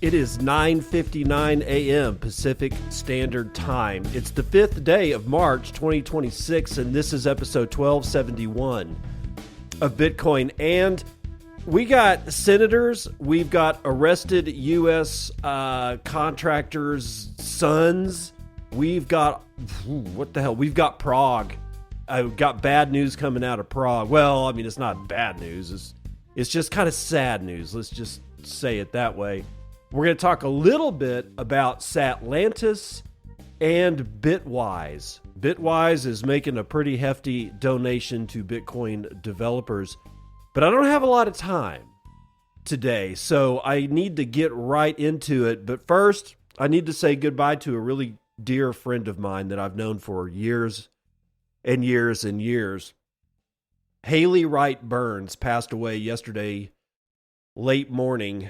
It is 9:59 a.m. Pacific Standard Time. It's the 5th day of March 2026, and this is episode 1271 of Bitcoin. And we got senators, we've got arrested U.S. Contractors' sons, we've got, what the hell, we've got Prague. I've got bad news coming out of Prague. Well, I mean, it's not bad news, it's just kind of sad news. Let's just say it that way. We're going to talk a little bit about Satlantis and Bitwise. Bitwise is making a pretty hefty donation to Bitcoin developers, but I don't have a lot of time today, so I need to get right into it. But first, I need to say goodbye to a really dear friend of mine that I've known for years and years and years. Haley Wright Burns passed away yesterday, late morning,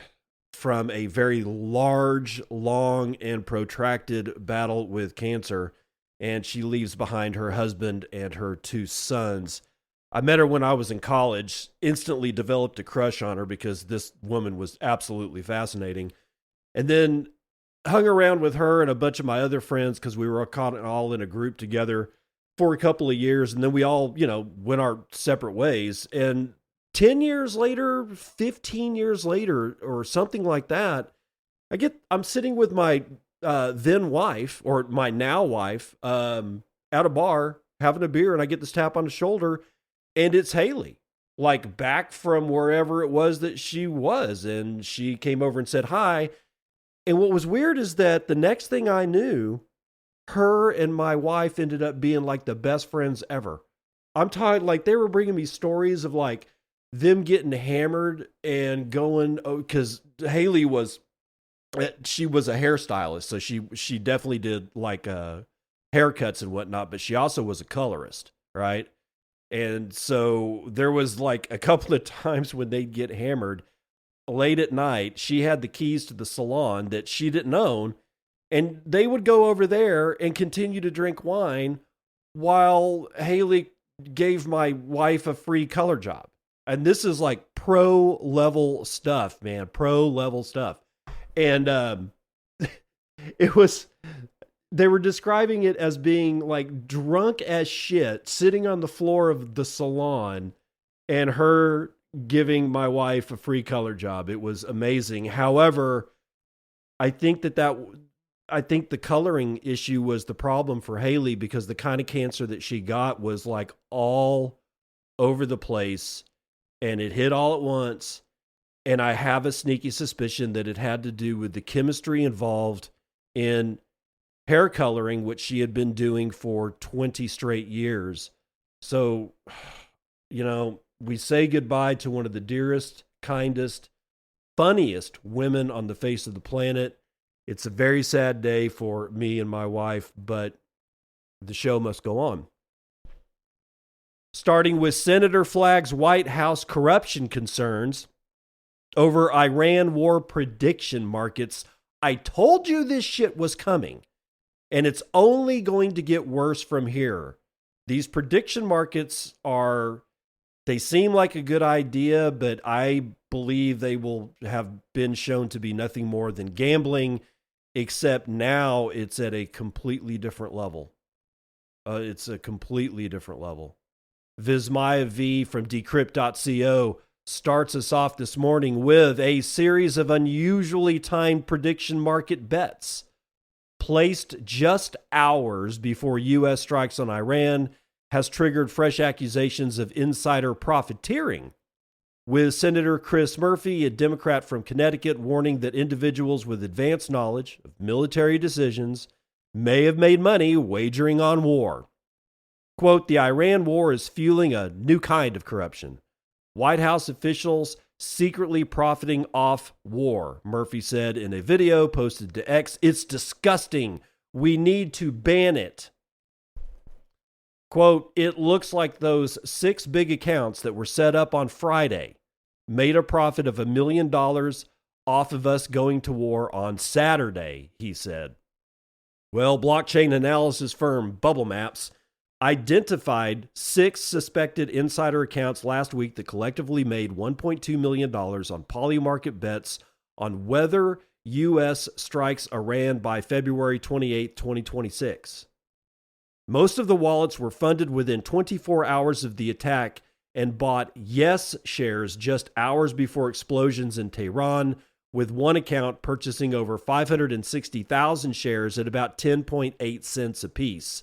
from a very large, long, and protracted battle with cancer, and she leaves behind her husband and her 2 sons. I met her when I was in college, instantly developed a crush on her because this woman was absolutely fascinating, and then hung around with her and a bunch of my other friends because we were all in a group together for a couple of years, and then we all, went our separate ways. And 10 years later, 15 years later, or something like that, I'm sitting with my then wife, or my now wife, at a bar, having a beer, and I get this tap on the shoulder, and it's Haley, like back from wherever it was that she was, and she came over and said hi. And what was weird is that the next thing I knew, her and my wife ended up being like the best friends ever. I'm talking, like, they were bringing me stories of like them getting hammered and going, because Haley was a hairstylist, so she definitely did like haircuts and whatnot, but she also was a colorist, right? And so there was like a couple of times when they'd get hammered late at night. She had the keys to the salon that she didn't own, and they would go over there and continue to drink wine while Haley gave my wife a free color job. And this is like pro level stuff, man, pro level stuff. And they were describing it as being like drunk as shit, sitting on the floor of the salon, and her giving my wife a free color job. It was amazing. However, I think the coloring issue was the problem for Haley, because the kind of cancer that she got was like all over the place, and it hit all at once. And I have a sneaky suspicion that it had to do with the chemistry involved in hair coloring, which she had been doing for 20 straight years. So, we say goodbye to one of the dearest, kindest, funniest women on the face of the planet. It's a very sad day for me and my wife, but the show must go on. Starting with Senator flags White House corruption concerns over Iran war prediction markets. I told you this shit was coming, and it's only going to get worse from here. These prediction markets they seem like a good idea, but I believe they will have been shown to be nothing more than gambling, except now it's at a completely different level. It's a completely different level. Vismaya V from decrypt.co starts us off this morning with a series of unusually timed prediction market bets placed just hours before U.S. strikes on Iran has triggered fresh accusations of insider profiteering, with Senator Chris Murphy, a Democrat from Connecticut, warning that individuals with advanced knowledge of military decisions may have made money wagering on war. Quote, the Iran war is fueling a new kind of corruption. White House officials secretly profiting off war, Murphy said in a video posted to X. It's disgusting. We need to ban it. Quote, it looks like those 6 big accounts that were set up on Friday made a profit of $1 million off of us going to war on Saturday, he said. Well, blockchain analysis firm Bubble Maps identified 6 suspected insider accounts last week that collectively made $1.2 million on Polymarket bets on whether U.S. strikes Iran by February 28, 2026. Most of the wallets were funded within 24 hours of the attack and bought Yes shares just hours before explosions in Tehran, with one account purchasing over 560,000 shares at about 10.8 cents apiece,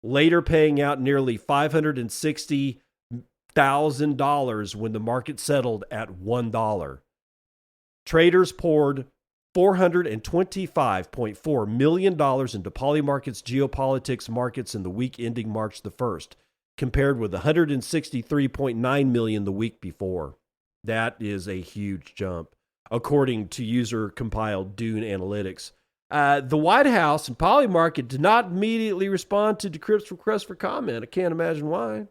later paying out nearly $560,000 when the market settled at $1. Traders poured $425.4 million into Polymarket's geopolitics markets in the week ending March the 1st, compared with $163.9 million the week before. That is a huge jump, according to user-compiled Dune Analytics. The White House and Polymarket did not immediately respond to Decrypt's request for comment. I can't imagine why.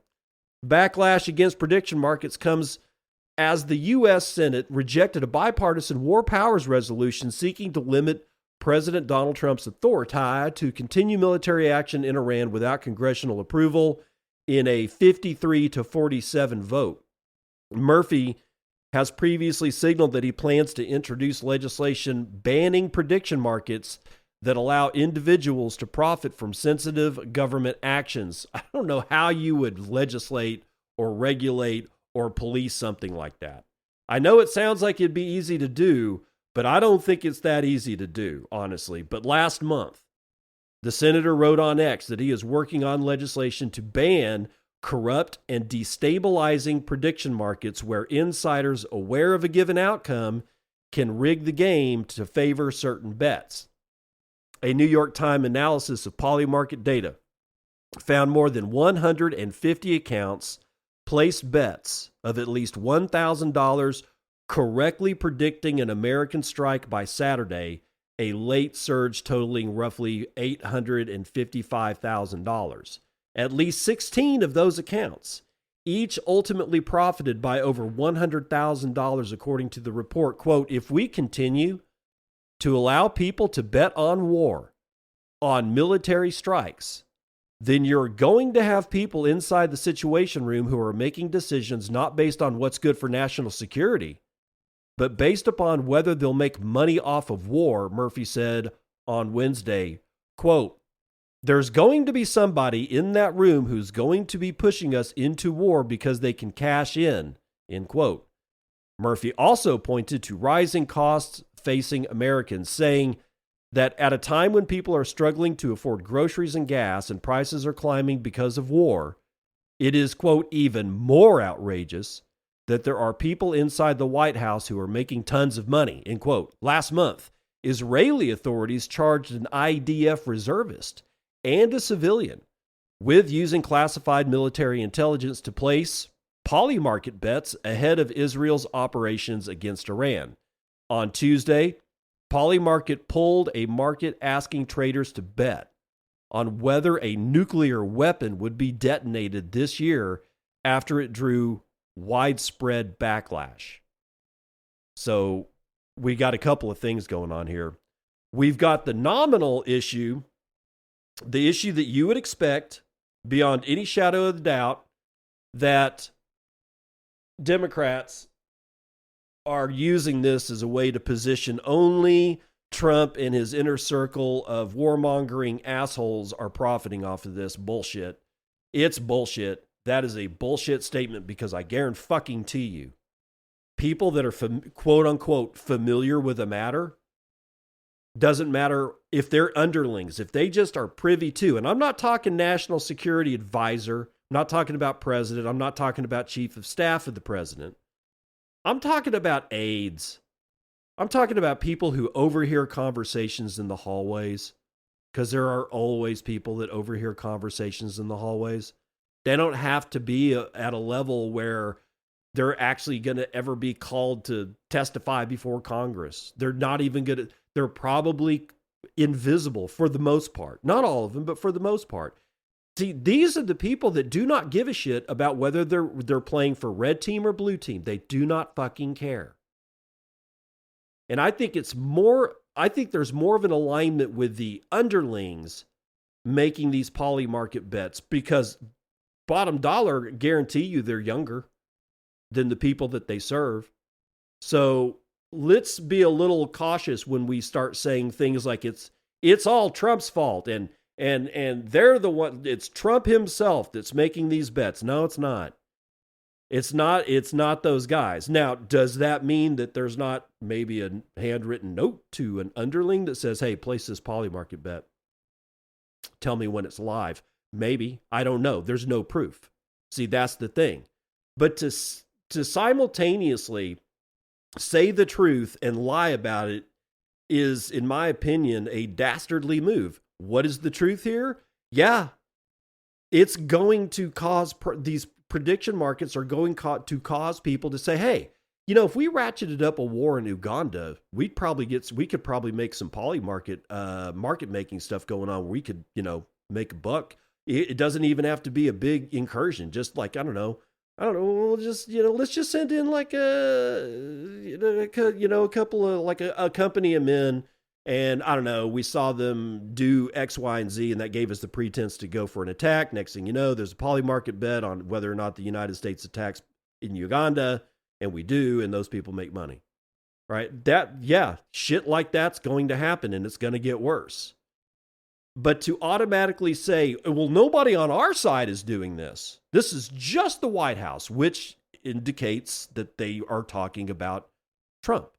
Backlash against prediction markets comes as the U.S. Senate rejected a bipartisan war powers resolution seeking to limit President Donald Trump's authority to continue military action in Iran without congressional approval in a 53-47 vote. Murphy has previously signaled that he plans to introduce legislation banning prediction markets that allow individuals to profit from sensitive government actions. I don't know how you would legislate or regulate or police something like that. I know it sounds like it'd be easy to do, but I don't think it's that easy to do, honestly. But last month, the senator wrote on X that he is working on legislation to ban corrupt and destabilizing prediction markets where insiders aware of a given outcome can rig the game to favor certain bets. A New York Times analysis of Polymarket data found more than 150 accounts placed bets of at least $1,000 correctly predicting an American strike by Saturday, a late surge totaling roughly $855,000. At least 16 of those accounts, each ultimately profited by over $100,000 according to the report. Quote, if we continue to allow people to bet on war, on military strikes, then you're going to have people inside the Situation Room who are making decisions not based on what's good for national security, but based upon whether they'll make money off of war, Murphy said on Wednesday. Quote, there's going to be somebody in that room who's going to be pushing us into war because they can cash in, end quote. Murphy also pointed to rising costs facing Americans, saying that at a time when people are struggling to afford groceries and gas and prices are climbing because of war, it is, quote, even more outrageous that there are people inside the White House who are making tons of money, end quote. Last month, Israeli authorities charged an IDF reservist and a civilian with using classified military intelligence to place Polymarket bets ahead of Israel's operations against Iran. On Tuesday, Polymarket pulled a market asking traders to bet on whether a nuclear weapon would be detonated this year after it drew widespread backlash. So we got a couple of things going on here. We've got the nominal issue, the issue that you would expect beyond any shadow of doubt, that Democrats are using this as a way to position only Trump and his inner circle of warmongering assholes are profiting off of this bullshit. It's bullshit. That is a bullshit statement because I guarantee you, people that are quote unquote familiar with the matter, doesn't matter if they're underlings, if they just are privy to, and I'm not talking national security advisor, I'm not talking about president, I'm not talking about chief of staff of the president. I'm talking about aides. I'm talking about people who overhear conversations in the hallways, because there are always people that overhear conversations in the hallways. They don't have to be at a level where they're actually going to ever be called to testify before Congress. They're not even going to, they're probably invisible for the most part. Not all of them, but for the most part. See, these are the people that do not give a shit about whether they're playing for red team or blue team. They do not fucking care. And I think there's more of an alignment with the underlings making these poly market bets because bottom dollar guarantee you they're younger than the people that they serve. So let's be a little cautious when we start saying things like it's all Trump's fault and they're the one, it's Trump himself that's making these bets. No, it's not. It's not those guys. Now, does that mean that there's not maybe a handwritten note to an underling that says, hey, place this poly market bet. Tell me when it's live. Maybe. I don't know. There's no proof. See, that's the thing. But to simultaneously say the truth and lie about it is, in my opinion, a dastardly move. What is the truth here? Yeah, it's going to cause these prediction markets are going to cause people to say, hey, if we ratcheted up a war in Uganda, we could probably make some poly market making stuff going on where we could, make a buck. It doesn't even have to be a big incursion. Just like, I don't know. We'll just, let's just send in like a couple of, like accompany them in. And I don't know, we saw them do X, Y, and Z, and that gave us the pretense to go for an attack. Next thing you know, there's a poly market bet on whether or not the United States attacks in Uganda, and we do, and those people make money, right? Shit like that's going to happen, and it's going to get worse. But to automatically say, well, nobody on our side is doing this. This is just the White House, which indicates that they are talking about Trump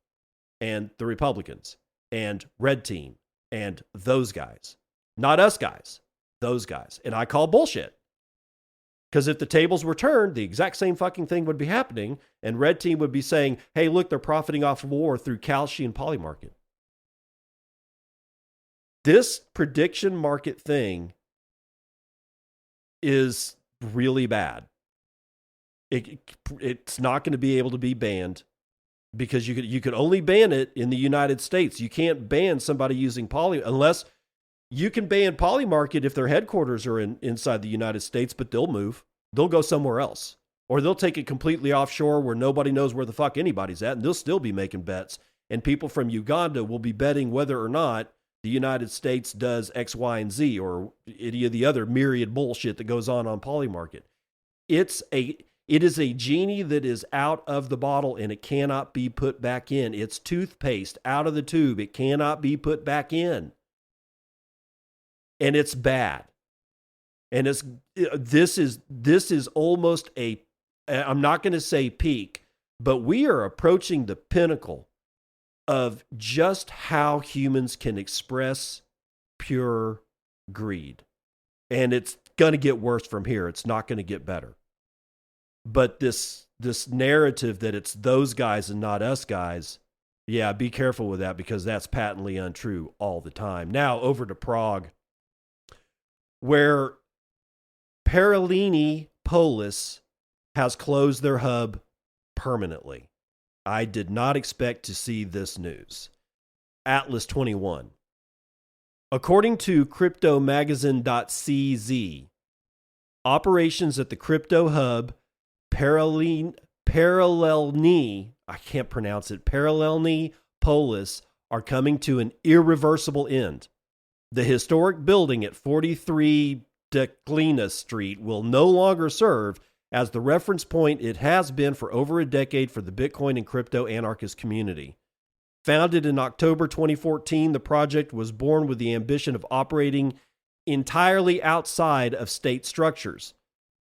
and the Republicans and Red Team and those guys. Not us guys, those guys. And I call bullshit. Because if the tables were turned, the exact same fucking thing would be happening, and Red Team would be saying, hey, look, they're profiting off of war through Kalshi and poly market. This prediction market thing is really bad. It's not going to be able to be banned because you could only ban it in the United States. You can't ban somebody using poly unless you can ban poly market if their headquarters are inside the United States, but they'll move. They'll go somewhere else, or they'll take it completely offshore where nobody knows where the fuck anybody's at, and they'll still be making bets. And people from Uganda will be betting whether or not the United States does X, Y, and Z, or any of the other myriad bullshit that goes on poly market. It is a genie that is out of the bottle and it cannot be put back in. It's toothpaste out of the tube. It cannot be put back in. And it's bad. And this is almost I'm not going to say peak, but we are approaching the pinnacle of just how humans can express pure greed. And it's going to get worse from here. It's not going to get better. But this narrative that it's those guys and not us guys, yeah, be careful with that because that's patently untrue all the time. Now over to Prague, where Paralelni Polis has closed their hub permanently. I did not expect to see this news. Atlas 21. According to cryptomagazine.cz, operations at the crypto hub Paralelni, I can't pronounce it, Paralelni Polis are coming to an irreversible end. The historic building at 43 Declina Street will no longer serve as the reference point it has been for over a decade for the Bitcoin and crypto anarchist community. Founded in October 2014, the project was born with the ambition of operating entirely outside of state structures,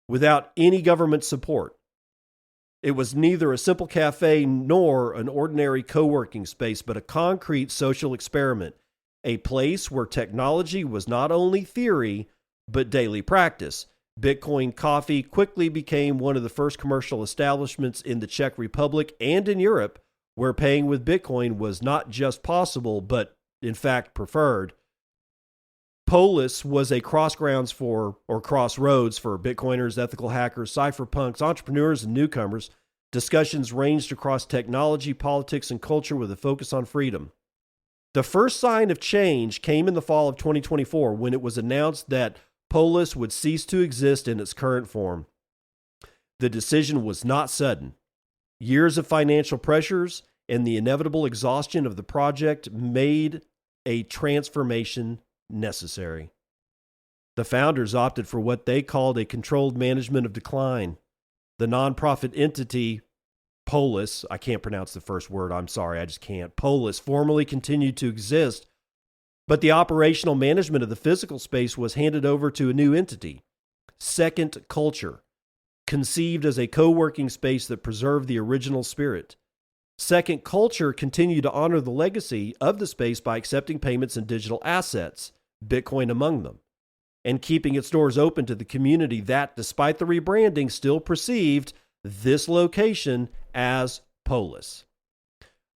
without any government support. It was neither a simple cafe nor an ordinary co-working space, but a concrete social experiment, a place where technology was not only theory, but daily practice. Bitcoin Coffee quickly became one of the first commercial establishments in the Czech Republic and in Europe, where paying with Bitcoin was not just possible, but in fact preferred. Polis was a crossroads for Bitcoiners, ethical hackers, cypherpunks, entrepreneurs, and newcomers. Discussions ranged across technology, politics, and culture with a focus on freedom. The first sign of change came in the fall of 2024 when it was announced that Polis would cease to exist in its current form. The decision was not sudden. Years of financial pressures and the inevitable exhaustion of the project made a transformation necessary. The founders opted for what they called a controlled management of decline. The nonprofit entity, Polis, I can't pronounce the first word, I'm sorry, I just can't. Polis formally continued to exist, but the operational management of the physical space was handed over to a new entity, Second Culture, conceived as a co-working space that preserved the original spirit. Second Culture continued to honor the legacy of the space by accepting payments in digital assets, Bitcoin among them, and keeping its doors open to the community that, despite the rebranding, still perceived this location as Polis.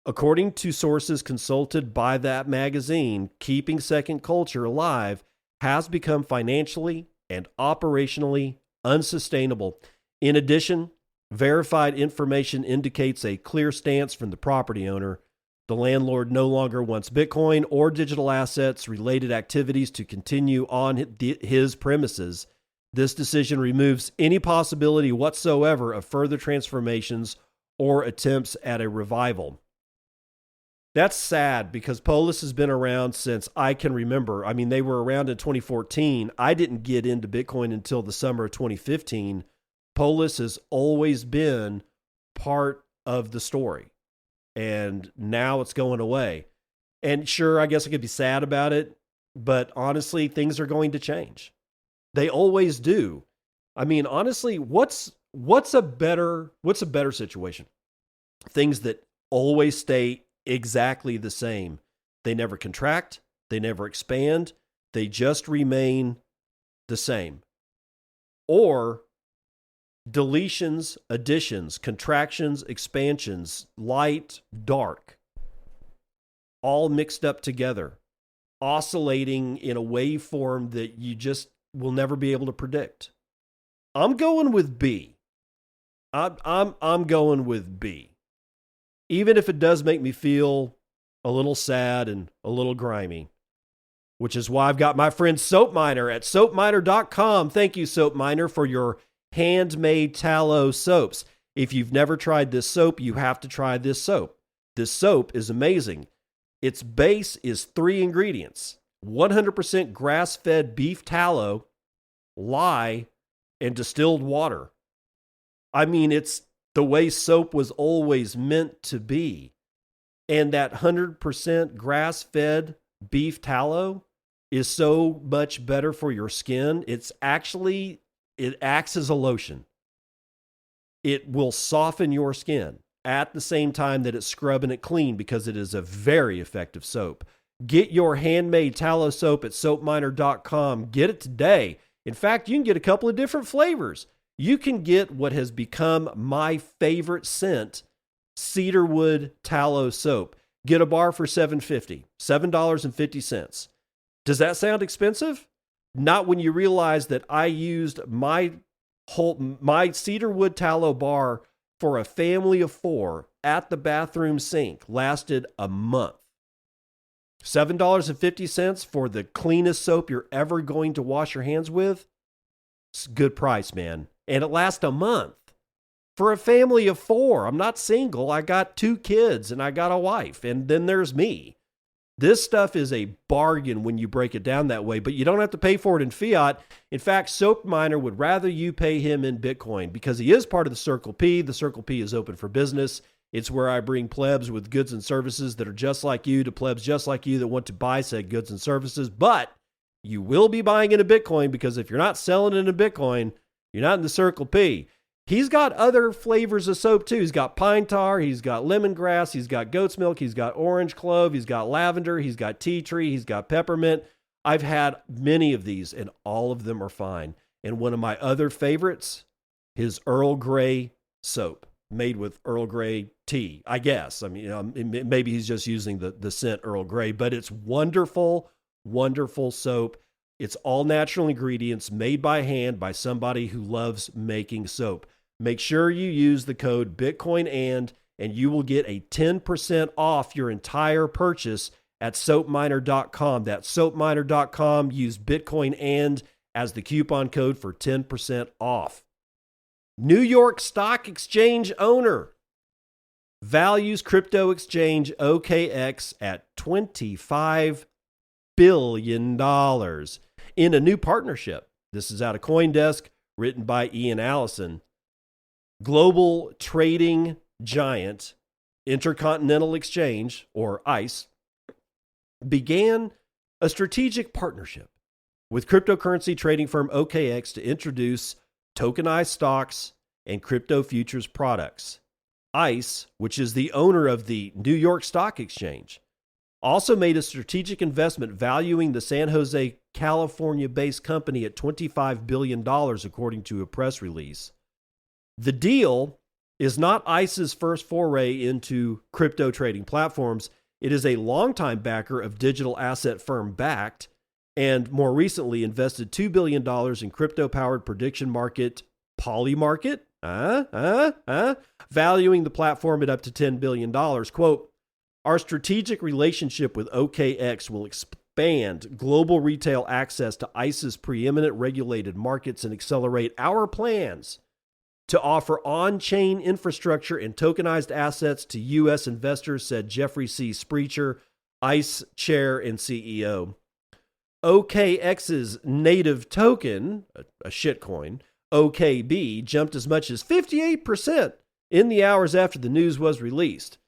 According to sources consulted by that magazine, keeping Second Culture alive has become financially and operationally unsustainable. In addition, verified information indicates a clear stance from the property owner. The landlord no longer wants Bitcoin or digital assets related activities to continue on his premises. This decision removes any possibility whatsoever of further transformations or attempts at a revival. That's sad because Polis has been around since I can remember. I mean, they were around in 2014. I didn't get into Bitcoin until the summer of 2015. Polis has always been part of the story, and now it's going away. And sure, I guess I could be sad about it, but honestly, things are going to change. They always do. I mean, honestly, what's a better situation? Things that always stay exactly the same. They never contract, they never expand, they just remain the same. Or deletions, additions, contractions, expansions, light, dark, all mixed up together, oscillating in a waveform that you just will never be able to predict. I'm going with B. I'm going with B. Even if it does make me feel a little sad and a little grimy, which is why I've got my friend SoapMiner at SoapMiner.com. Thank you, SoapMiner, for your handmade tallow soaps. If you've never tried this soap, you have to try this soap. This soap is amazing. Its base is 3 ingredients: 100% grass-fed beef tallow, lye, and distilled water. I mean, it's the way soap was always meant to be. And that 100% grass-fed beef tallow is so much better for your skin. It acts as a lotion. It will soften your skin at the same time that it's scrubbing it clean because it is a very effective soap. Get your handmade tallow soap at SoapMiner.com. Get it today. In fact, you can get a couple of different flavors. You can get what has become my favorite scent, cedarwood tallow soap. Get a bar for $7.50, $7.50. Does that sound expensive? Not when you realize that I used my cedarwood tallow bar for a family of 4 at the bathroom sink. Lasted a month. $7.50 for the cleanest soap you're ever going to wash your hands with. It's a good price, man. And it lasts a month for a family of 4. I'm not single. I got 2 kids and I got a wife. And then there's me. This stuff is a bargain when you break it down that way, but you don't have to pay for it in fiat. In fact, SoapMiner would rather you pay him in Bitcoin because he is part of the Circle P. The Circle P is open for business. It's where I bring plebs with goods and services that are just like you to plebs just like you that want to buy said goods and services. But you will be buying in a Bitcoin because if you're not selling in a Bitcoin, you're not in the Circle P. He's got other flavors of soap too. He's got pine tar, he's got lemongrass, he's got goat's milk, he's got orange clove, he's got lavender, he's got tea tree, he's got peppermint. I've had many of these and all of them are fine. And one of my other favorites, his Earl Grey soap made with Earl Grey tea, I guess. I mean, maybe he's just using the scent Earl Grey, but it's wonderful, wonderful soap. It's all natural ingredients made by hand by somebody who loves making soap. Make sure you use the code Bitcoin and you will get a 10% off your entire purchase at SoapMiner.com. That's SoapMiner.com. Use Bitcoin and as the coupon code for 10% off. New York Stock Exchange owner values crypto exchange OKX at $25 billion. in a new partnership. This is out of CoinDesk, written by Ian Allison. Global trading giant Intercontinental Exchange, or ICE, began a strategic partnership with cryptocurrency trading firm OKX to introduce tokenized stocks and crypto futures products. ICE, which is the owner of the New York Stock Exchange, also made a strategic investment valuing the San Jose, California-based company at $25 billion, according to a press release. The deal is not ICE's first foray into crypto trading platforms. It is a longtime backer of digital asset firm Bakkt, and more recently invested $2 billion in crypto-powered prediction market Polymarket, valuing the platform at up to $10 billion. Quote, our strategic relationship with OKX will expand global retail access to ICE's preeminent regulated markets and accelerate our plans to offer on-chain infrastructure and tokenized assets to U.S. investors, said Jeffrey C. Sprecher, ICE chair and CEO. OKX's native token, a shitcoin, OKB, jumped as much as 58% in the hours after the news was released.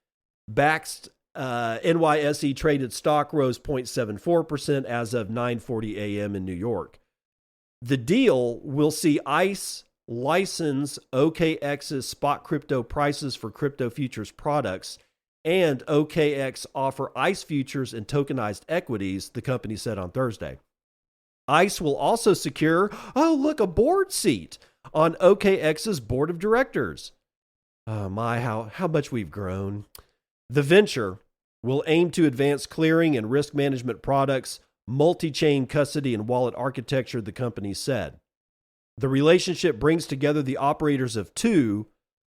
Bakkt's NYSE traded stock rose 0.74% as of 9:40 a.m. in New York. The deal will see ICE license OKX's spot crypto prices for crypto futures products, and OKX offer ICE futures and tokenized equities, the company said on Thursday. ICE will also secure, a board seat on OKX's board of directors. Oh my, how much we've grown. The venture will aim to advance clearing and risk management products, multi-chain custody and wallet architecture, the company said. The relationship brings together the operators of two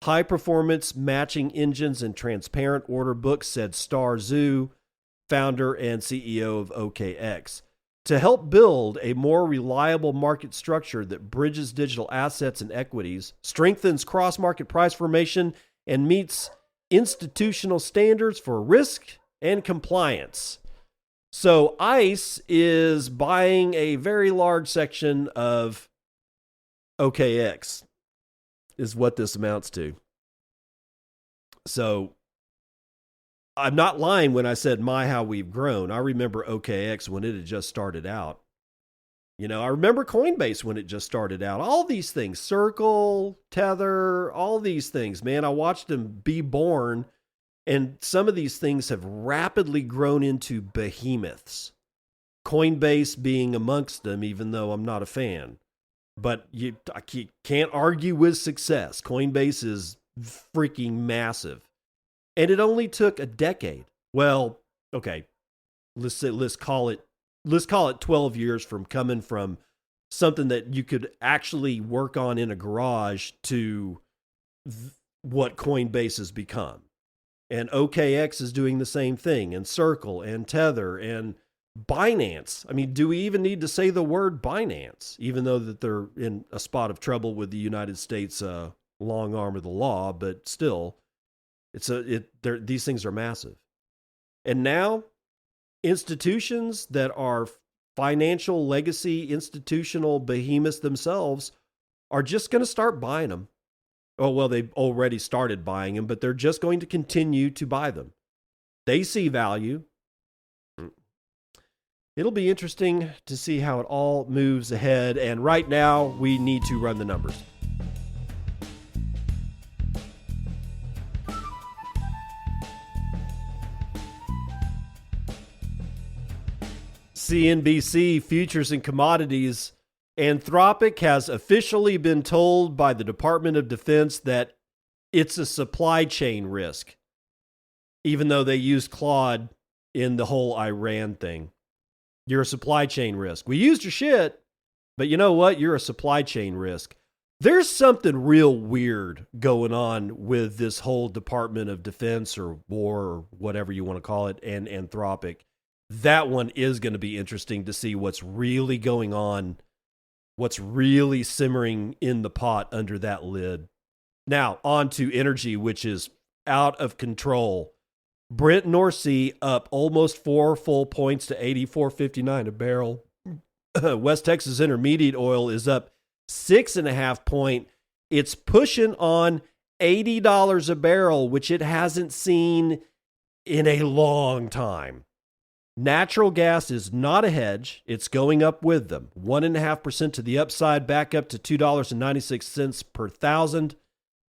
high-performance matching engines and transparent order books, said Star Zhu, founder and CEO of OKX, to help build a more reliable market structure that bridges digital assets and equities, strengthens cross-market price formation, and meets institutional standards for risk and compliance. So ICE is buying a very large section of OKX, is what this amounts to. So I'm not lying when I said, how we've grown. I remember OKX when it had just started out. I remember Coinbase when it just started out. All these things, Circle, Tether, all these things, man, I watched them be born. And some of these things have rapidly grown into behemoths. Coinbase being amongst them, even though I'm not a fan. But I can't argue with success. Coinbase is freaking massive. And it only took a decade. Well, okay, let's call it 12 years from coming from something that you could actually work on in a garage to what Coinbase has become. And OKX is doing the same thing, and Circle and Tether and Binance. I mean, do we even need to say the word Binance, even though that they're in a spot of trouble with the United States long arm of the law? But still, these things are massive. And now, institutions that are financial legacy institutional behemoths themselves are just going to start buying them. Oh, well, they've already started buying them, but they're just going to continue to buy them. They see value. It'll be interesting to see how it all moves ahead. And right now, we need to run the numbers. CNBC Futures and Commodities. Anthropic has officially been told by the Department of Defense that it's a supply chain risk, even though they used Claude in the whole Iran thing. You're a supply chain risk. We used your shit, but you know what? You're a supply chain risk. There's something real weird going on with this whole Department of Defense or war or whatever you want to call it and Anthropic. That one is going to be interesting to see what's really going on, what's really simmering in the pot under that lid. Now, on to energy, which is out of control. Brent North Sea up almost 4 full points to 84.59 a barrel. West Texas Intermediate oil is up 6.5 points. It's pushing on $80 a barrel, which it hasn't seen in a long time. Natural gas is not a hedge. It's going up with them. 1.5% to the upside, back up to $2.96 per thousand.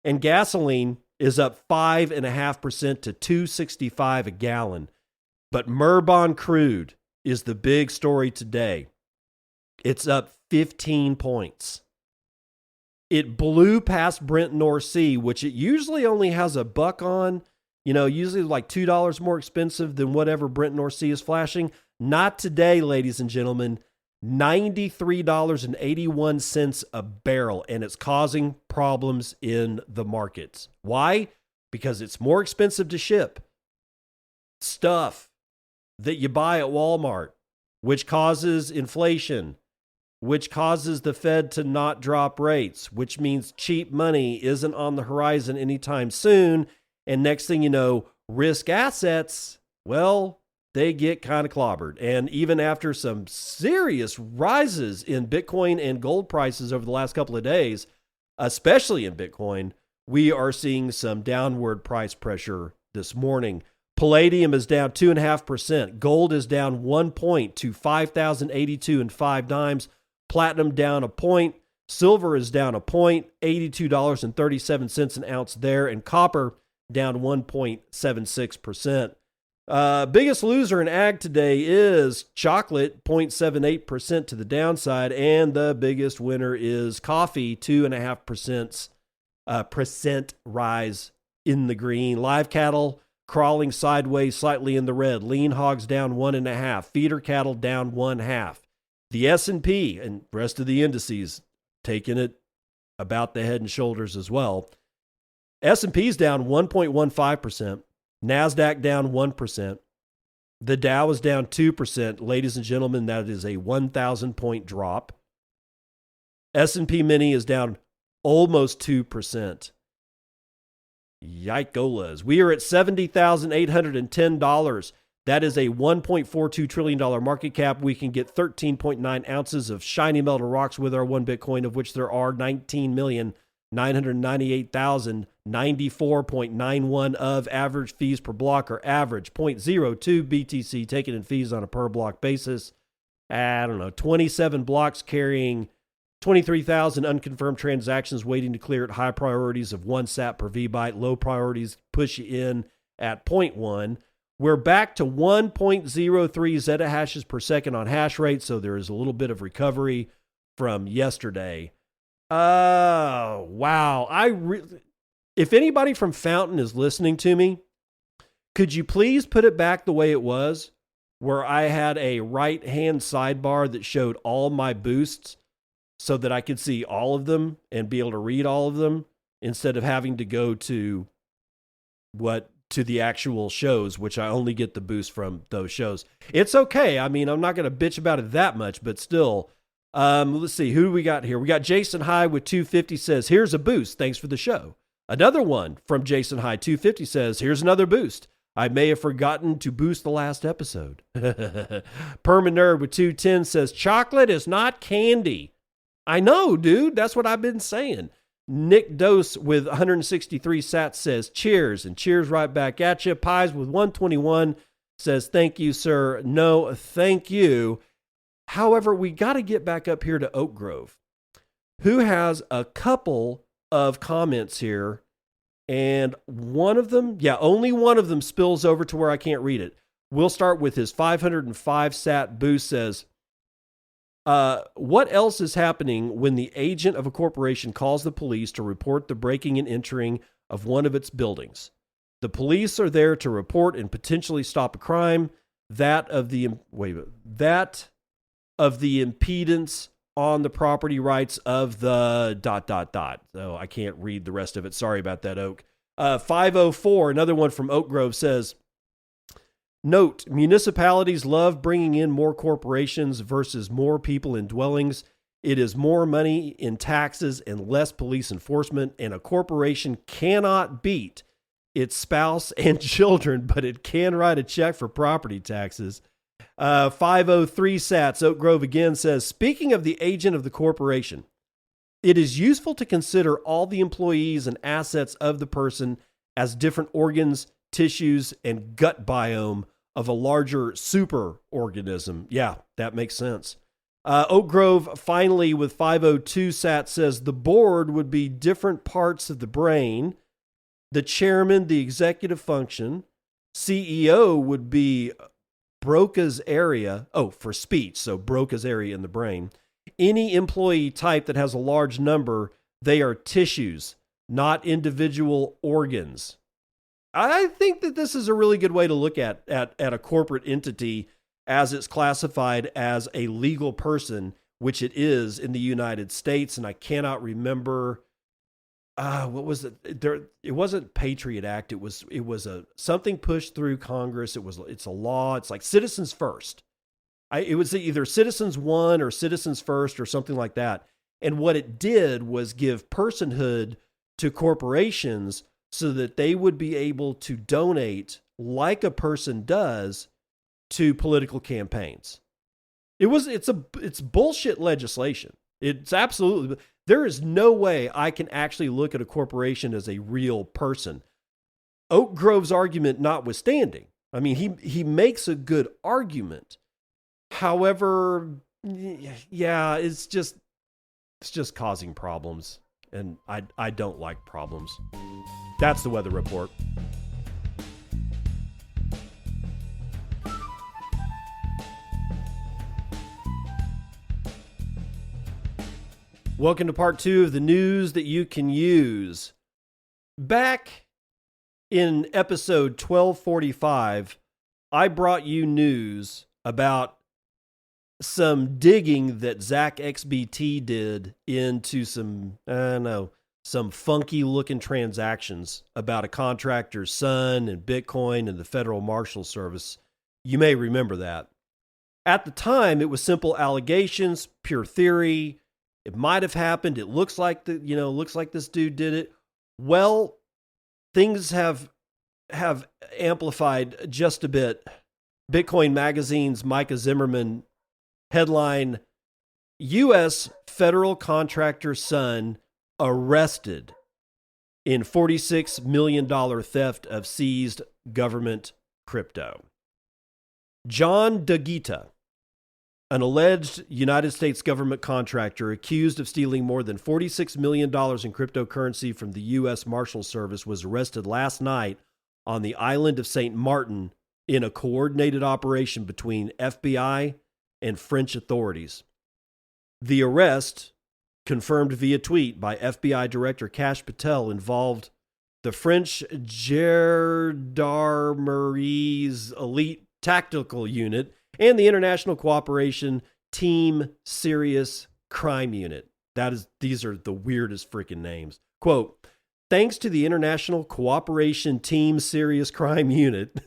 And gasoline is up 5.5% to $2.65 a gallon. But Murban crude is the big story today. It's up 15 points. It blew past Brent North Sea, which it usually only has a buck on. Usually like $2 more expensive than whatever Brent North Sea is flashing. Not today, ladies and gentlemen. $93.81 a barrel, and it's causing problems in the markets. Why? Because it's more expensive to ship stuff that you buy at Walmart, which causes inflation, which causes the Fed to not drop rates, which means cheap money isn't on the horizon anytime soon. And next thing you know, risk assets, well, they get kind of clobbered. And even after some serious rises in Bitcoin and gold prices over the last couple of days, especially in Bitcoin, we are seeing some downward price pressure this morning. Palladium is down 2.5%. Gold is down 1 point to 5,082 and 5 dimes. Platinum down a point. Silver is down a point, $82.37 an ounce there. And copper down 1.76%. Biggest loser in ag today is chocolate, 0.78% to the downside. And the biggest winner is coffee, 2.5% rise in the green. Live cattle crawling sideways slightly in the red. Lean hogs down 1.5%. Feeder cattle down 0.5%. The S&P and rest of the indices taking it about the head and shoulders as well. S&P's down 1.15%. NASDAQ down 1%. The Dow is down 2%. Ladies and gentlemen, that is a 1,000-point drop. S&P Mini is down almost 2%. Yikolas. We are at $70,810. That is a $1.42 trillion market cap. We can get 13.9 ounces of shiny metal rocks with our one Bitcoin, of which there are 19,998,094.91 of. Average fees per block are average 0.02 BTC taken in fees on a per block basis. 27 blocks carrying 23,000 unconfirmed transactions waiting to clear at high priorities of 1 sat per VByte. Low priorities push you in at 0.1. We're back to 1.03 zettahashes per second on hash rate, so there is a little bit of recovery from yesterday. Wow. If anybody from Fountain is listening to me, could you please put it back the way it was, where I had a right-hand sidebar that showed all my boosts so that I could see all of them and be able to read all of them instead of having to go to the actual shows, which I only get the boost from those shows. It's okay. I mean, I'm not going to bitch about it that much, but still. Let's see. Who do we got here? We got Jason High with 250 says, here's a boost. Thanks for the show. Another one from Jason High 250 says, here's another boost. I may have forgotten to boost the last episode. Permanerd with 210 says, chocolate is not candy. I know, dude. That's what I've been saying. Nick Dose with 163 sats says, cheers, and cheers right back at you. Pies with 121 says, thank you, sir. No, thank you. However, we got to get back up here to Oak Grove, who has a couple of comments here. And one of them, only one of them spills over to where I can't read it. We'll start with his 505 sat boost says, what else is happening when the agent of a corporation calls the police to report the breaking and entering of one of its buildings? The police are there to report and potentially stop a crime. That of the impedance on the property rights of the ... So I can't read the rest of it. Sorry about that, Oak. 504, another one from Oak Grove says, note, municipalities love bringing in more corporations versus more people in dwellings. It is more money in taxes and less police enforcement, and a corporation cannot beat its spouse and children, but it can write a check for property taxes. 503 Sats, Oak Grove again says, speaking of the agent of the corporation, it is useful to consider all the employees and assets of the person as different organs, tissues, and gut biome of a larger superorganism. Yeah, that makes sense. Oak Grove, finally, with 502 Sat, says the board would be different parts of the brain. The chairman, the executive function. CEO would be Broca's area. Oh, for speech. So Broca's area in the brain. Any employee type that has a large number, they are tissues, not individual organs. I think that this is a really good way to look at a corporate entity as it's classified as a legal person, which it is in the United States. And I cannot remember, what was it? It wasn't Patriot Act. It was something pushed through Congress. It's a law. It's like Citizens First. It was either Citizens One or Citizens First or something like that. And what it did was give personhood to corporations so that they would be able to donate like a person does to political campaigns. It's bullshit legislation. It's absolutely, there is no way I can actually look at a corporation as a real person. Oak Grove's argument notwithstanding. I mean, he makes a good argument. However, yeah, it's just causing problems, and I don't like problems. That's the weather report. Welcome to part 2 of the news that you can use. Back in episode 1245, I brought you news about some digging that Zach XBT did into some funky looking transactions about a contractor's son and Bitcoin and the Federal Marshal Service. You may remember that. At the time, it was simple allegations, pure theory. It might have happened. It looks like this dude did it. Well, things have amplified just a bit. Bitcoin Magazine's Micah Zimmerman headline, U.S. federal contractor son arrested in $46 million theft of seized government crypto. John DeGita, an alleged United States government contractor accused of stealing more than $46 million in cryptocurrency from the U.S. Marshal Service, was arrested last night on the island of St. Martin in a coordinated operation between FBI and French authorities. The arrest, confirmed via tweet by FBI Director Kash Patel, involved the French Gendarmerie's elite tactical unit and the International Cooperation Team Serious Crime Unit. These are the weirdest freaking names. Quote, thanks to the International Cooperation Team Serious Crime Unit.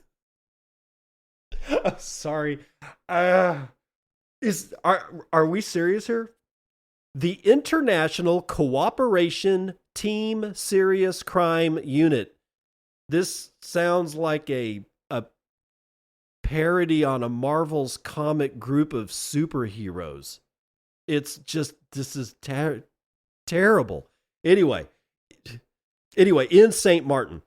Sorry. Are we serious here? The International Cooperation Team Serious Crime Unit. This sounds like a parody on a Marvel's comic group of superheroes. It's just, this is terrible. Anyway, in St. Martin.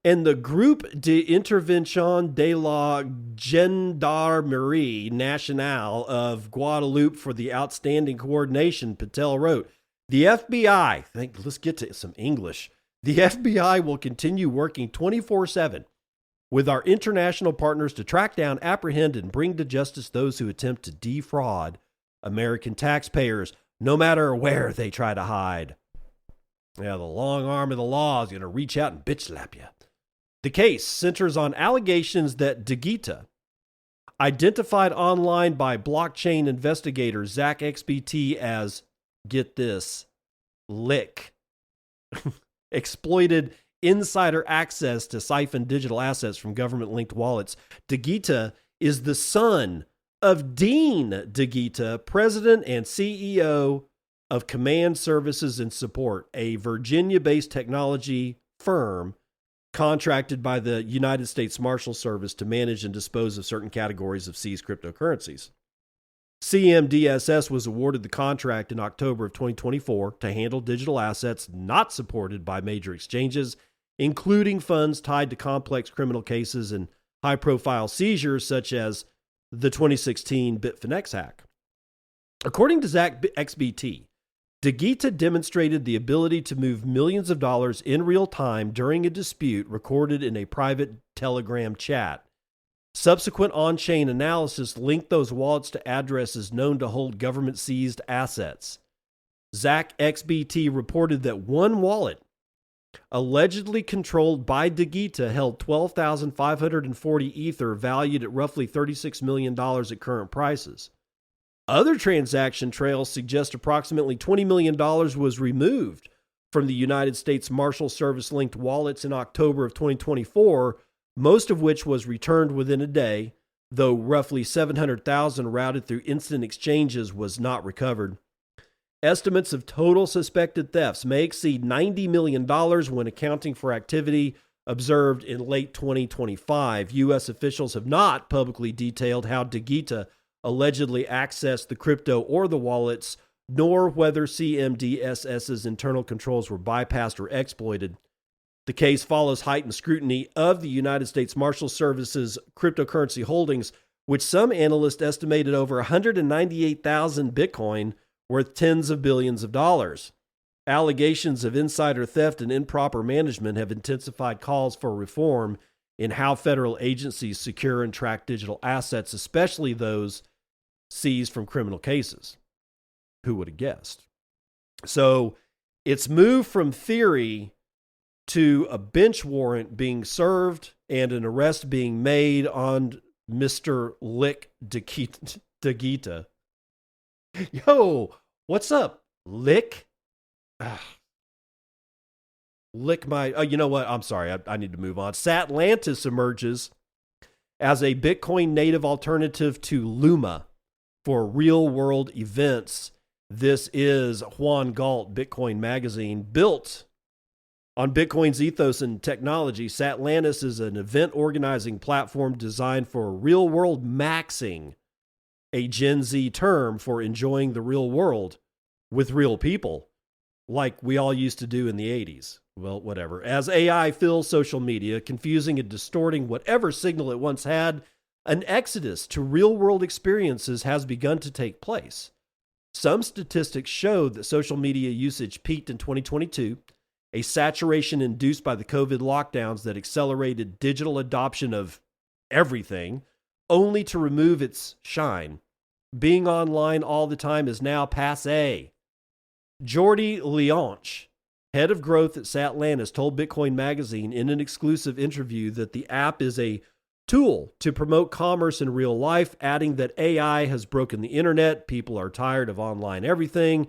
And the Groupe d'Intervention de la Gendarmerie Nationale of Guadeloupe for the outstanding coordination, Patel wrote. The FBI, let's get to some English. The FBI will continue working 24/7 with our international partners to track down, apprehend, and bring to justice those who attempt to defraud American taxpayers, no matter where they try to hide. Yeah, the long arm of the law is going to reach out and bitch slap you. The case centers on allegations that DeGita, identified online by blockchain investigator Zach XBT as, get this, Lick, exploited insider access to siphon digital assets from government-linked wallets. DeGita is the son of Dean DeGita, president and CEO of Command Services and Support, a Virginia-based technology firm contracted by the United States Marshal Service to manage and dispose of certain categories of seized cryptocurrencies. CMDSS was awarded the contract in October of 2024 to handle digital assets not supported by major exchanges, including funds tied to complex criminal cases and high-profile seizures such as the 2016 Bitfinex hack. According to Zach XBT, DeGita demonstrated the ability to move millions of dollars in real time during a dispute recorded in a private Telegram chat. Subsequent on-chain analysis linked those wallets to addresses known to hold government-seized assets. Zach XBT reported that one wallet, allegedly controlled by DeGita, held 12,540 Ether valued at roughly $36 million at current prices. Other transaction trails suggest approximately $20 million was removed from the United States Marshal Service-linked wallets in October of 2024, most of which was returned within a day, though roughly $700,000 routed through instant exchanges was not recovered. Estimates of total suspected thefts may exceed $90 million when accounting for activity observed in late 2025. U.S. officials have not publicly detailed how DeGita allegedly accessed the crypto or the wallets, nor whether CMDSS's internal controls were bypassed or exploited. The case follows heightened scrutiny of the United States Marshal Service's cryptocurrency holdings, which some analysts estimated over 198,000 Bitcoin, worth tens of billions of dollars. Allegations of insider theft and improper management have intensified calls for reform in how federal agencies secure and track digital assets, especially those seized from criminal cases. Who would have guessed? So it's moved from theory to a bench warrant being served and an arrest being made on Mr. Lick DeGita. Yo, what's up, Lick? Lick my... Oh, you know what? I'm sorry. I need to move on. Satlantis emerges as a Bitcoin native alternative to Luma for real-world events. This is Juan Galt, Bitcoin Magazine. Built on Bitcoin's ethos and technology, Satlantis is an event organizing platform designed for real-world maxing, a Gen Z term for enjoying the real world with real people, like we all used to do in the 80s. Well, whatever. As AI fills social media, confusing and distorting whatever signal it once had, an exodus to real-world experiences has begun to take place. Some statistics show that social media usage peaked in 2022, a saturation induced by the COVID lockdowns that accelerated digital adoption of everything, only to remove its shine. Being online all the time is now passé. Jordi Leonch, head of growth at Satlantis, told Bitcoin Magazine in an exclusive interview that the app is a tool to promote commerce in real life, adding that AI has broken the internet. People are tired of online everything.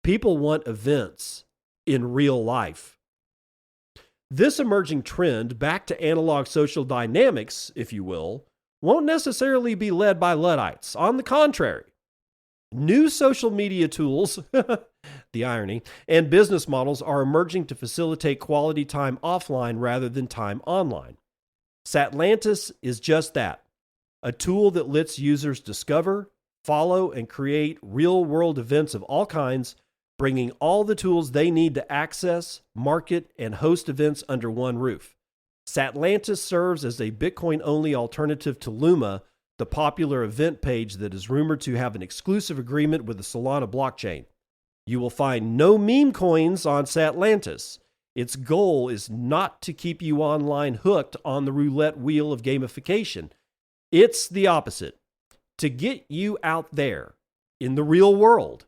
People want events in real life. This emerging trend, back to analog social dynamics, if you will, won't necessarily be led by Luddites. On the contrary, new social media tools, the irony, and business models are emerging to facilitate quality time offline rather than time online. Satlantis is just that, a tool that lets users discover, follow, and create real-world events of all kinds, bringing all the tools they need to access, market, and host events under one roof. Satlantis serves as a Bitcoin-only alternative to Luma, the popular event page that is rumored to have an exclusive agreement with the Solana blockchain. You will find no meme coins on Satlantis. Its goal is not to keep you online hooked on the roulette wheel of gamification. It's the opposite. To get you out there in the real world,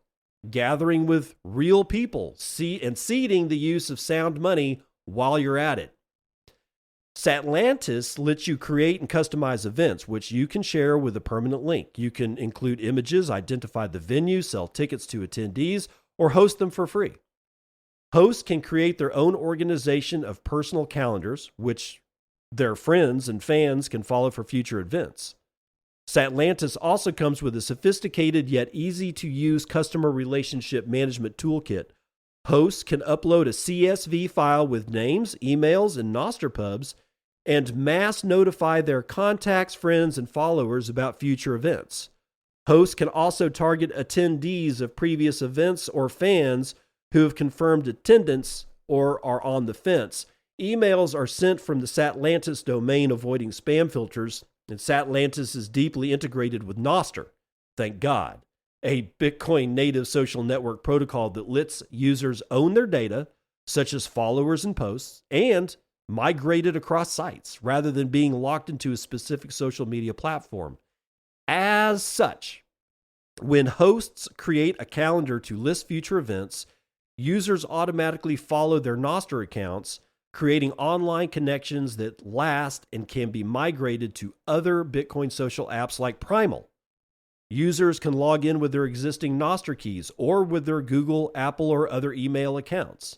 gathering with real people, and seeding the use of sound money while you're at it. Satlantis lets you create and customize events, which you can share with a permanent link. You can include images, identify the venue, sell tickets to attendees, or host them for free. Hosts can create their own organization of personal calendars, which their friends and fans can follow for future events. Satlantis also comes with a sophisticated yet easy-to-use customer relationship management toolkit. Hosts can upload a CSV file with names, emails, and Nostr pubs and mass notify their contacts, friends, and followers about future events. Hosts can also target attendees of previous events or fans who have confirmed attendance or are on the fence. Emails are sent from the Satlantis domain, avoiding spam filters, and Satlantis is deeply integrated with Nostr, thank God, a Bitcoin native social network protocol that lets users own their data, such as followers and posts, and migrate it across sites rather than being locked into a specific social media platform. As such, when hosts create a calendar to list future events, users automatically follow their Nostr accounts, creating online connections that last and can be migrated to other Bitcoin social apps like Primal. Users can log in with their existing Nostr keys or with their Google, Apple, or other email accounts.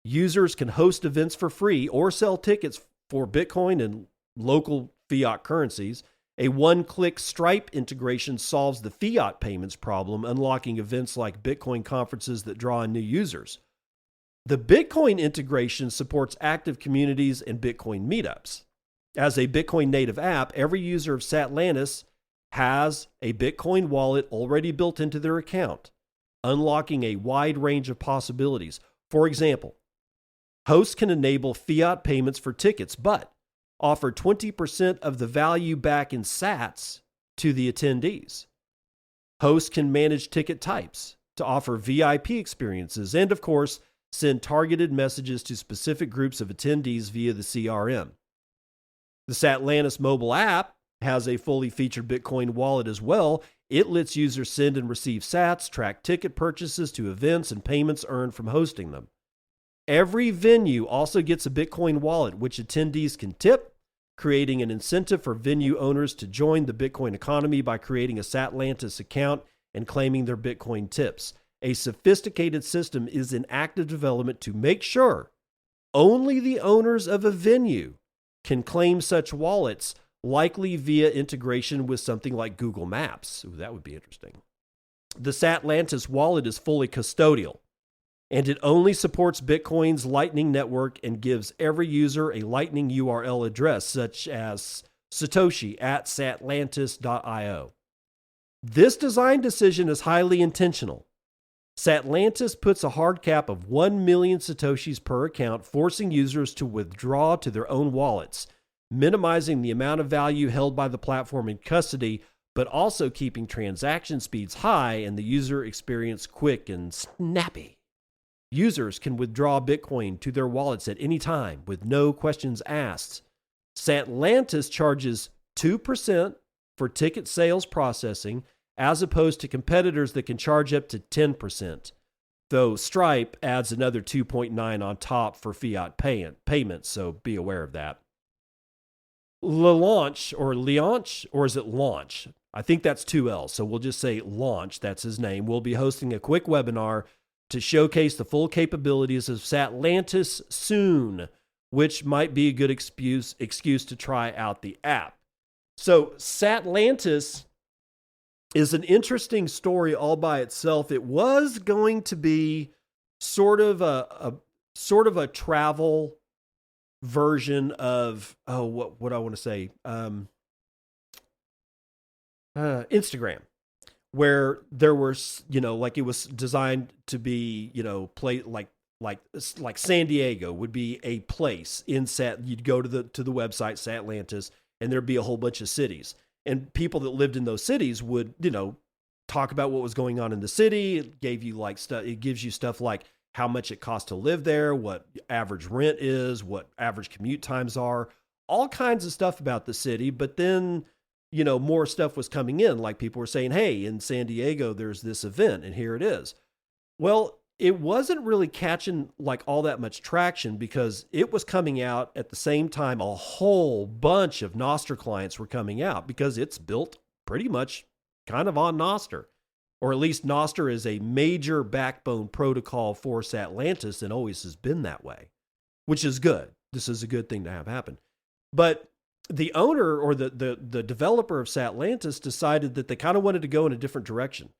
Users can host events for free or sell tickets for Bitcoin and local fiat currencies. A one-click Stripe integration solves the fiat payments problem, unlocking events like Bitcoin conferences that draw in new users. The Bitcoin integration supports active communities and Bitcoin meetups. As a Bitcoin native app, every user of Satlantis has a Bitcoin wallet already built into their account, unlocking a wide range of possibilities. For example, hosts can enable fiat payments for tickets, but offer 20% of the value back in sats to the attendees. Hosts can manage ticket types to offer VIP experiences and, of course, send targeted messages to specific groups of attendees via the CRM. The Satlantis mobile app has a fully featured Bitcoin wallet as well. It lets users send and receive sats, track ticket purchases to events, and payments earned from hosting them. Every venue also gets a Bitcoin wallet, which attendees can tip, creating an incentive for venue owners to join the Bitcoin economy by creating a Satlantis account and claiming their Bitcoin tips. A sophisticated system is in active development to make sure only the owners of a venue can claim such wallets, likely via integration with something like Google Maps. Ooh, that would be interesting. The Satlantis wallet is fully custodial, and it only supports Bitcoin's Lightning Network and gives every user a Lightning URL address, such as satoshi@satlantis.io. This design decision is highly intentional. Satlantis puts a hard cap of 1 million Satoshis per account, forcing users to withdraw to their own wallets, minimizing the amount of value held by the platform in custody, but also keeping transaction speeds high and the user experience quick and snappy. Users can withdraw Bitcoin to their wallets at any time with no questions asked. Satlantis charges 2% for ticket sales processing, as opposed to competitors that can charge up to 10%, though Stripe adds another 2.9 on top for fiat payments, so be aware of that. Launch, or is it Launch? I think that's 2 L's, so we'll just say Launch, that's his name. We'll be hosting a quick webinar to showcase the full capabilities of Satlantis soon, which might be a good excuse to try out the app. So Satlantis is an interesting story all by itself. It was going to be sort of a travel version of what I want to say, Instagram, where there were, like it was designed to be, play like San Diego would be a place in you'd go to the website Satlantis, and there'd be a whole bunch of cities. And people that lived in those cities would, talk about what was going on in the city. It gave you it gives you stuff like how much it costs to live there, what average rent is, what average commute times are, all kinds of stuff about the city. But then, more stuff was coming in, like people were saying, hey, in San Diego, there's this event and here it is. Well, it wasn't really catching like all that much traction because it was coming out at the same time a whole bunch of Nostr clients were coming out, because it's built pretty much kind of on Nostr, or at least Nostr is a major backbone protocol for Satlantis and always has been that way, which is good. This is a good thing to have happen. But the owner or the developer of Satlantis decided that they kind of wanted to go in a different direction.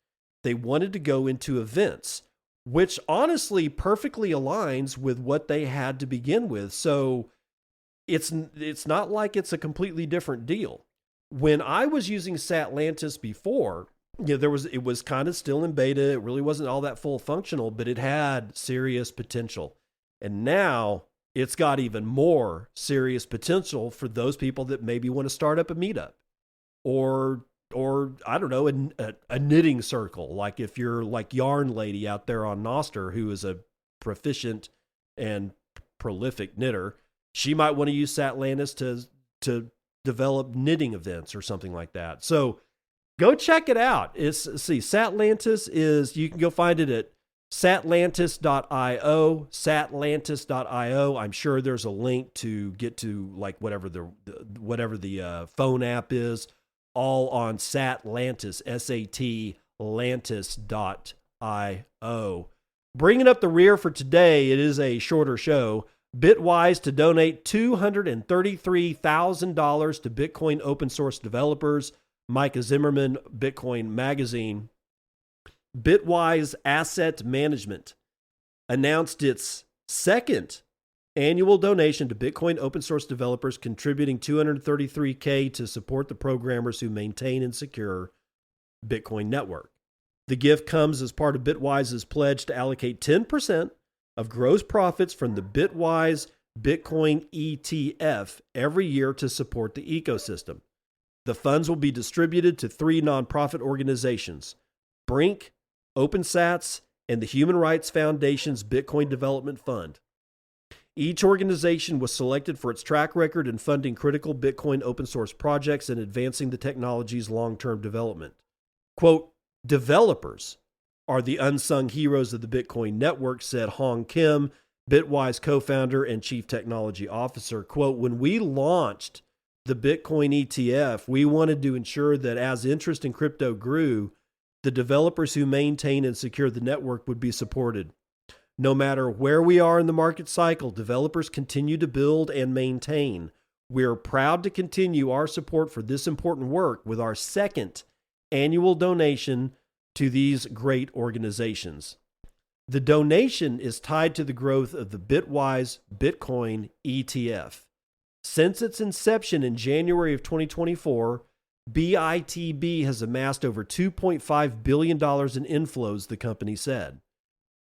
They wanted to go into events which honestly perfectly aligns with what they had to begin with. So it's not like it's a completely different deal. When I was using Satlantis before, it was kind of still in beta. It really wasn't all that full functional, but it had serious potential. And now it's got even more serious potential for those people that maybe want to start up a meetup or I don't know, a knitting circle. Like if you're like Yarn Lady out there on Noster, who is a proficient and prolific knitter, she might want to use Satlantis to develop knitting events or something like that. So go check it out. Satlantis is, you can go find it at satlantis.io, satlantis.io. I'm sure there's a link to get to like whatever the phone app is, all on Satlantis, satlantis.io. Bringing up the rear for today, it is a shorter show. Bitwise to donate $233,000 to Bitcoin open source developers. Micah Zimmerman, Bitcoin Magazine. Bitwise Asset Management announced its second annual donation to Bitcoin open source developers, contributing $233K to support the programmers who maintain and secure Bitcoin network. The gift comes as part of Bitwise's pledge to allocate 10% of gross profits from the Bitwise Bitcoin ETF every year to support the ecosystem. The funds will be distributed to 3 nonprofit organizations: Brink, OpenSats, and the Human Rights Foundation's Bitcoin Development Fund. Each organization was selected for its track record in funding critical Bitcoin open source projects and advancing the technology's long-term development. Quote, developers are the unsung heroes of the Bitcoin network, said Hong Kim, Bitwise co-founder and chief technology officer. Quote, when we launched the Bitcoin ETF, we wanted to ensure that as interest in crypto grew, the developers who maintain and secure the network would be supported. No matter where we are in the market cycle, developers continue to build and maintain. We're proud to continue our support for this important work with our second annual donation to these great organizations. The donation is tied to the growth of the Bitwise Bitcoin ETF. Since its inception in January of 2024, BITB has amassed over $2.5 billion in inflows, the company said.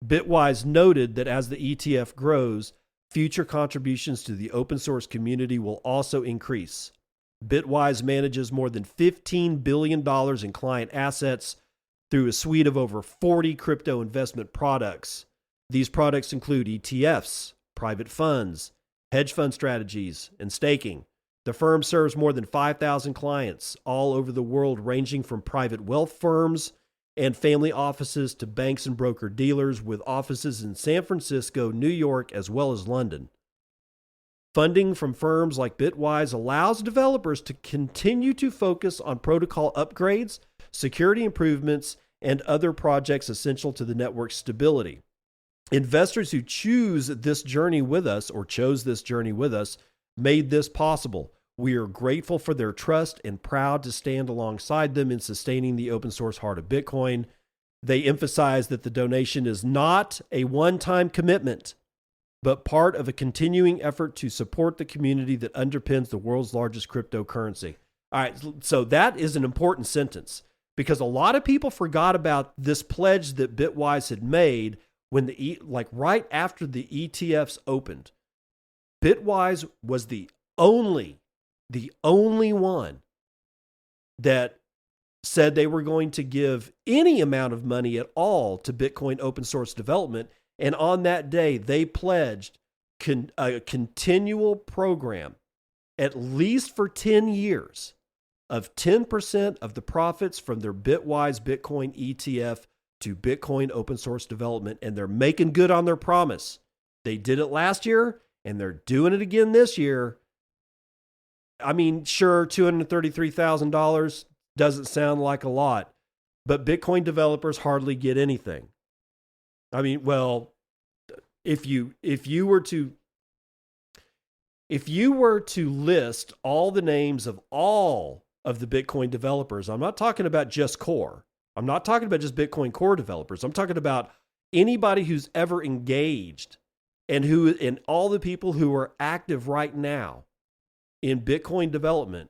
Bitwise noted that as the ETF grows, future contributions to the open source community will also increase. Bitwise manages more than $15 billion in client assets through a suite of over 40 crypto investment products. These products include ETFs, private funds, hedge fund strategies, and staking. The firm serves more than 5,000 clients all over the world, ranging from private wealth firms and family offices to banks and broker-dealers, with offices in San Francisco, New York, as well as London. Funding from firms like Bitwise allows developers to continue to focus on protocol upgrades, security improvements, and other projects essential to the network's stability. Investors who chose this journey with us made this possible. We are grateful for their trust and proud to stand alongside them in sustaining the open source heart of Bitcoin. They emphasize that the donation is not a one-time commitment, but part of a continuing effort to support the community that underpins the world's largest cryptocurrency. All right, so that is an important sentence because a lot of people forgot about this pledge that Bitwise had made when right after the ETFs opened. Bitwise was the only one that said they were going to give any amount of money at all to Bitcoin open source development. And on that day, they pledged a continual program, at least for 10 years, of 10% of the profits from their Bitwise Bitcoin ETF to Bitcoin open source development. And they're making good on their promise. They did it last year, and they're doing it again this year. I mean, sure, $233,000 doesn't sound like a lot, but Bitcoin developers hardly get anything. I mean, well, if you were to list all the names of all of the Bitcoin developers, I'm not talking about just core. I'm not talking about just Bitcoin core developers. I'm talking about Anybody who's ever engaged and all the people who are active right now in Bitcoin development,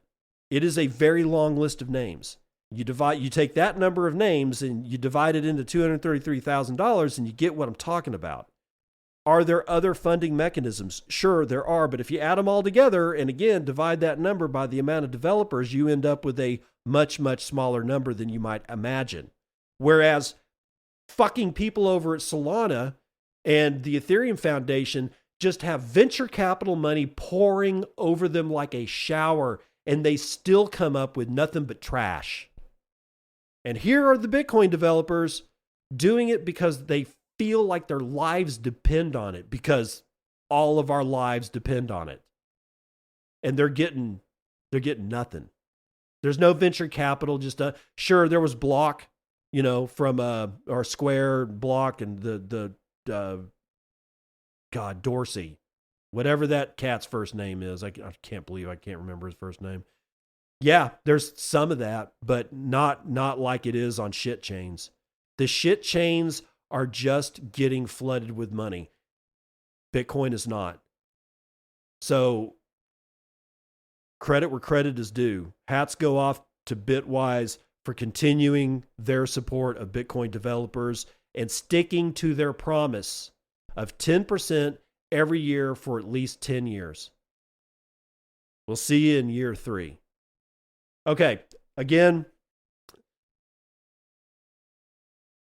it is a very long list of names. You take that number of names and you divide it into $233,000 and you get what I'm talking about. Are there other funding mechanisms? Sure, there are, but if you add them all together and again, divide that number by the amount of developers, you end up with a much, much smaller number than you might imagine. Whereas fucking people over at Solana and the Ethereum Foundation just have venture capital money pouring over them like a shower, and they still come up with nothing but trash. And here are the Bitcoin developers doing it because they feel like their lives depend on it, because all of our lives depend on it. And they're getting nothing. There's no venture capital. Sure, there was Block, from our Square Block and the Dorsey, whatever that cat's first name is. I can't believe I can't remember his first name. Yeah, there's some of that, but not like it is on shit chains. The shit chains are just getting flooded with money. Bitcoin is not. So credit where credit is due. Hats go off to Bitwise for continuing their support of Bitcoin developers and sticking to their promise of 10% every year for at least 10 years. We'll see you in year 3. Okay, again,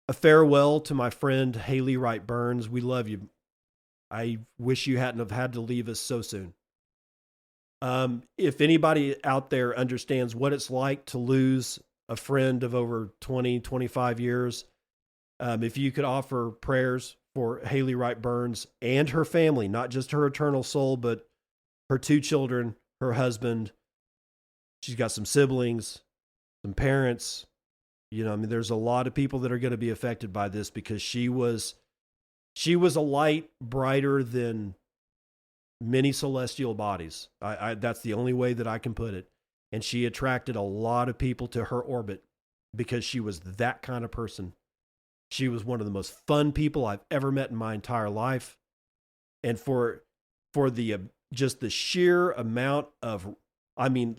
a farewell to my friend Haley Wright Burns. We love you. I wish you hadn't have had to leave us so soon. If anybody out there understands what it's like to lose a friend of over 20, 25 years, if you could offer prayers for Haley Wright Burns and her family, not just her eternal soul, but her 2 children, her husband. She's got some siblings, some parents. There's a lot of people that are going to be affected by this because she was a light brighter than many celestial bodies. That's the only way that I can put it. And she attracted a lot of people to her orbit because she was that kind of person. She was one of the most fun people I've ever met in my entire life. And for the just the sheer amount of, I'm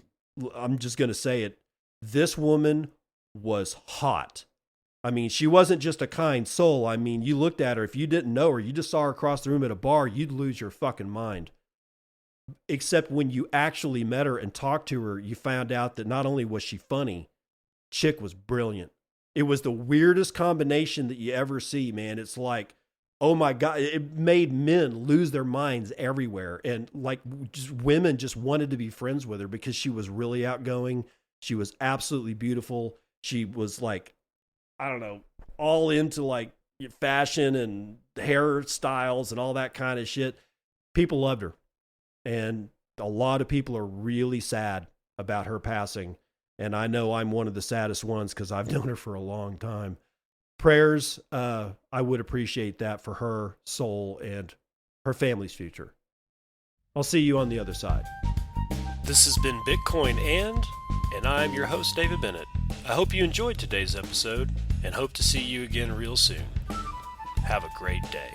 just going to say it, this woman was hot. She wasn't just a kind soul. You looked at her, if you didn't know her, you just saw her across the room at a bar, you'd lose your fucking mind. Except when you actually met her and talked to her, you found out that not only was she funny, chick was brilliant. It was the weirdest combination that you ever see, man. It's like, oh my God, it made men lose their minds everywhere. And just women just wanted to be friends with her because she was really outgoing. She was absolutely beautiful. She was all into fashion and hairstyles and all that kind of shit. People loved her. And a lot of people are really sad about her passing. And I know I'm one of the saddest ones because I've known her for a long time. Prayers, I would appreciate that for her soul and her family's future. I'll see you on the other side. This has been Bitcoin and I'm your host, David Bennett. I hope you enjoyed today's episode and hope to see you again real soon. Have a great day.